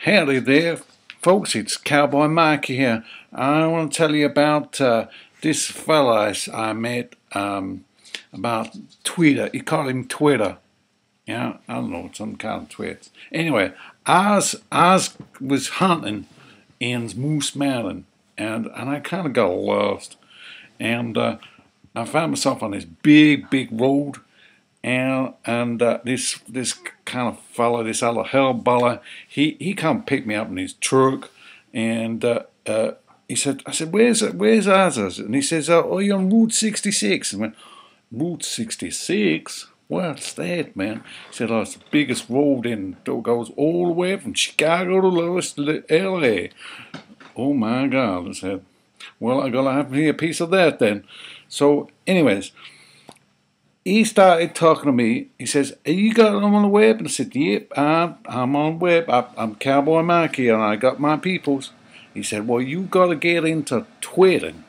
Howdy there, folks. It's Cowboy Mikey here. I want to tell you about this fella I met about Twitter. You call him Twitter. Yeah, I don't know, some kind of tweets. Anyway, I was hunting in Moose Mountain, and I kind of got lost. And I found myself on this big road, and this kind of fella, this other hellballer, he come pick me up in his truck, and he said, I said, where's ours? And he says, oh, you're on Route 66. I went, Route 66? What's that, man? He said, oh, it's the biggest road in, it goes all the way from Chicago to LA. Oh my God. I said, well, I gotta have a piece of that then. So, anyways, he started talking to me. He says, "Are you got it on the web?" And I said, "Yep, I'm on the web. I'm Cowboy Mikey, and I got my peoples." He said, "Well, you got to get into tweeting."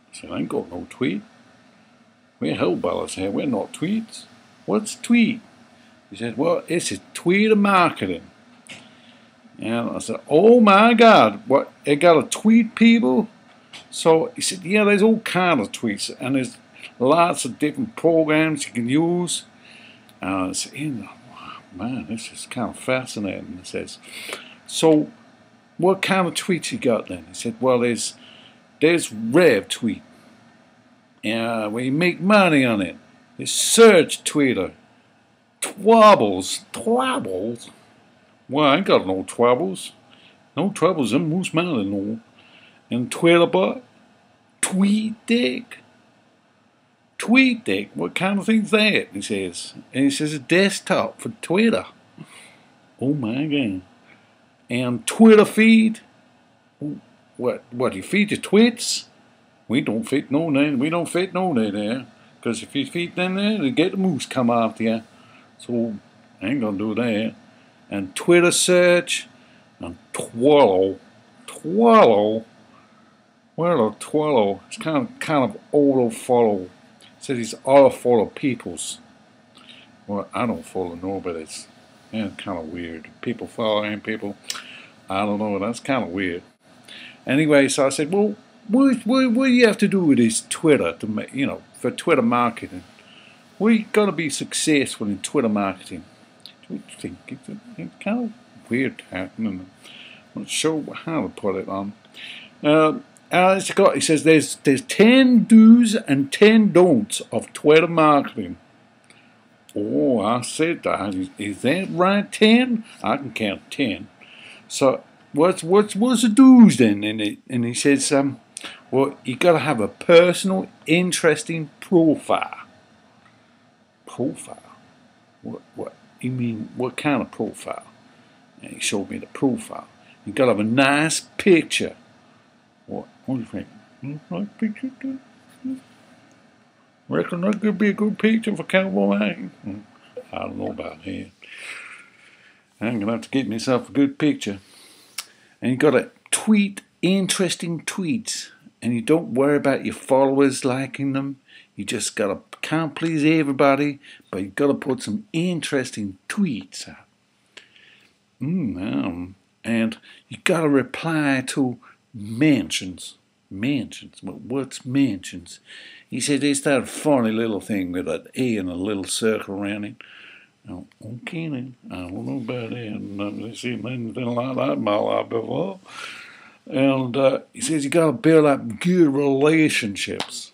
I said, "I ain't got no tweet. We're hellballers here. We're not tweets. What's tweet?" He said, "Well, it's a Twitter marketing." And I said, "Oh my God, what? They got to tweet people?" So he said, "Yeah, there's all kind of tweets, and there's lots of different programs you can use." And I said, "Wow, man, this is kind of fascinating." He says, "So, what kind of tweets you got then?" He said, "Well, there's Rev Tweet, where you make money on it. There's Search Twitter, Twabbles. Well, I ain't got no troubles. No troubles in Moose Mountain, no. And Twitter bot, TweetDeck. TweetDeck, what kind of thing's that?" He says. And he says, "A desktop for Twitter." Oh my God. And Twitter feed. What, you feed your tweets? We don't fit no net. We don't fit no net there. Because if you feed them there, they get the moose come after you. So, I ain't gonna do that. And Twitter search. And Twallow. Well, a Twallow. It's kind of auto-follow. Says he's auto-follow peoples. Well, I don't follow nobody. It's kind of weird. People following people. I don't know. That's kind of weird. Anyway, so I said, well, what do you have to do with this Twitter to make, for Twitter marketing? Well, you got to be successful in Twitter marketing. What do you think? It's kind of weird happening. I'm not sure how to put it on. He says there's 10 do's and 10 don'ts of Twitter marketing. Oh, I said that. Is that right? 10? I can count 10. So what's the do's then? And he says, well, you got to have a personal, interesting profile. Profile? What? You mean what kind of profile? And he showed me the profile. You got to have a nice picture. What do you think? Nice picture too? Reckon that could be a good picture for Cowboy Mikey? I don't know about that. I'm gonna have to get myself a good picture. And you gotta tweet interesting tweets, and you don't worry about your followers liking them. You just can't please everybody, but you gotta put some interesting tweets out. And you gotta reply to mentions. What's mentions? He said it's that funny little thing with an A and a little circle around it. Oh, okay then. I don't know about that. I've never seen anything like that in my life before. And he says you got to build up good relationships.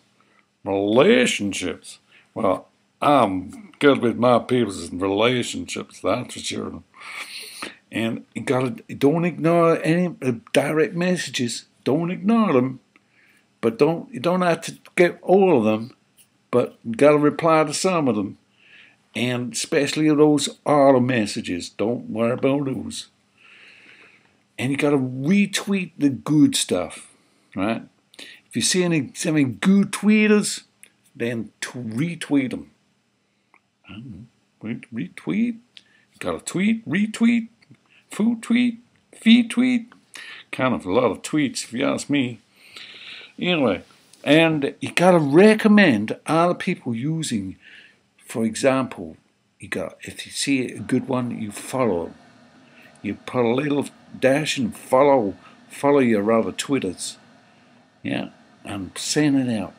Relationships. Well, I'm good with my people's relationships, that's for sure. And you don't ignore any direct messages. Don't ignore them. But you don't have to get all of them, but you got to reply to some of them. And especially those auto messages. Don't worry about those. And you got to retweet the good stuff, right? If you see any good tweeters, then retweet them. Retweet. You got to tweet, retweet, food tweet, feed tweet. Kind of a lot of tweets, if you ask me. Anyway, and you got to recommend other people using. For example, if you see a good one, you follow them. you put a little dash and follow your other Twitters. Yeah, and send it out.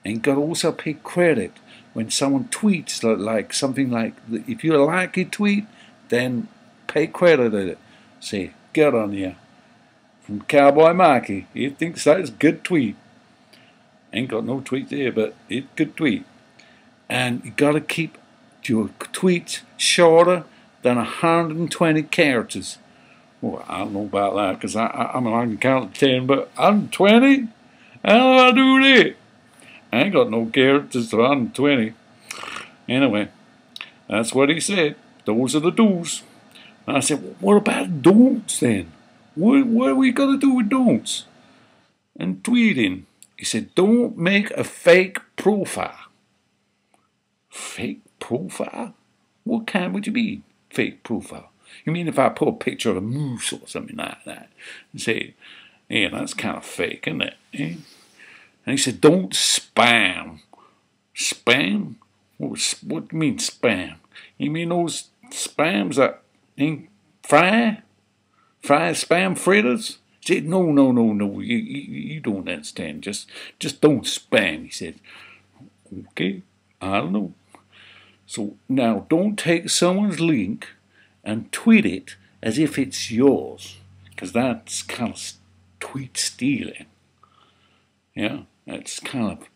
And you got to also pay credit when someone tweets like something like, if you like a tweet, then pay credit at it. Say, good on you. From Cowboy Mikey. He thinks that's a good tweet. Ain't got no tweet there, but it's a good tweet. And you got to keep your tweets shorter than 120 characters. Well, I don't know about that, because I mean, I can count to 10, but 120? How do I do that? I ain't got no characters to 120. Anyway, that's what he said. Those are the do's. And I said, well, what about don'ts then? What are we going to do with don'ts? And tweeting. He said, don't make a fake profile. Fake profile? What kind would you mean, fake profile? You mean if I put a picture of a moose or something like that and say, yeah, that's kind of fake, isn't it? Eh? And he said, don't spam. Spam? What do you mean spam? You mean those spams that ain't fry spam fritters? He said, no, you don't understand. Just don't spam. He said, okay, I don't know. So now don't take someone's link and tweet it as if it's yours, because that's kind of tweet stealing. Yeah, that's kind of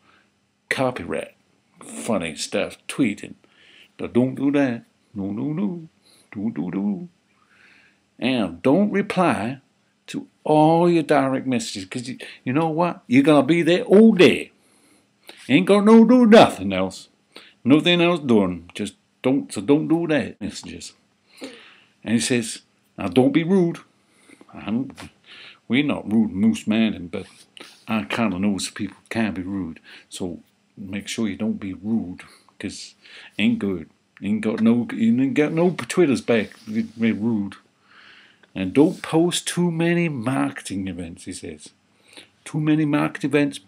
copyright, funny stuff, tweeting. But don't do that. No. Do. And don't reply to all your direct messages, because you know what? You're going to be there all day. Ain't going to do nothing else. Nothing else doing. Just don't do that messages. And he says, now don't be rude. We're not rude moose manning, but I kind of know people can be rude. So make sure you don't be rude, because ain't good. You ain't got no Twitters back. Be rude. And don't post too many marketing events, he says. Too many marketing events,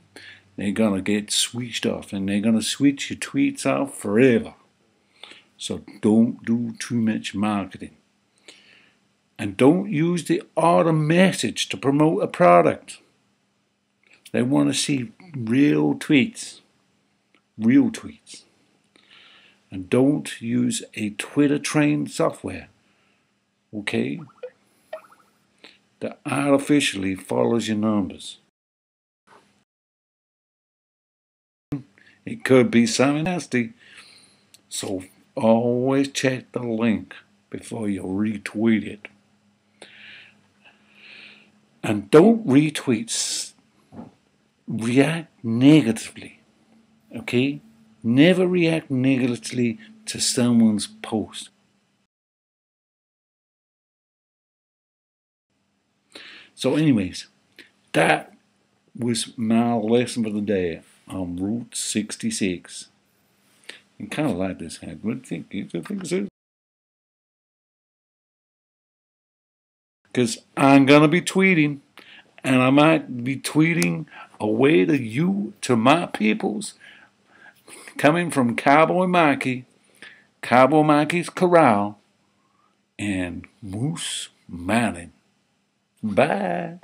they're going to get switched off, and they're going to switch your tweets off forever. So don't do too much marketing. And don't use the auto message to promote a product. They want to see real tweets. Real tweets. And don't use a Twitter trained software. Okay? That artificially follows your numbers. It could be something nasty. So always check the link before you retweet it. And don't retweet. React negatively. Okay? Never react negatively to someone's post. So anyways, that was my lesson for the day on Route 66. You kind of like this guy. What do you think so? Because I'm going to be tweeting, and I might be tweeting away to my peoples, coming from Cowboy Mikey, Cowboy Mikey's Corral, and Moose Mountain. Bye.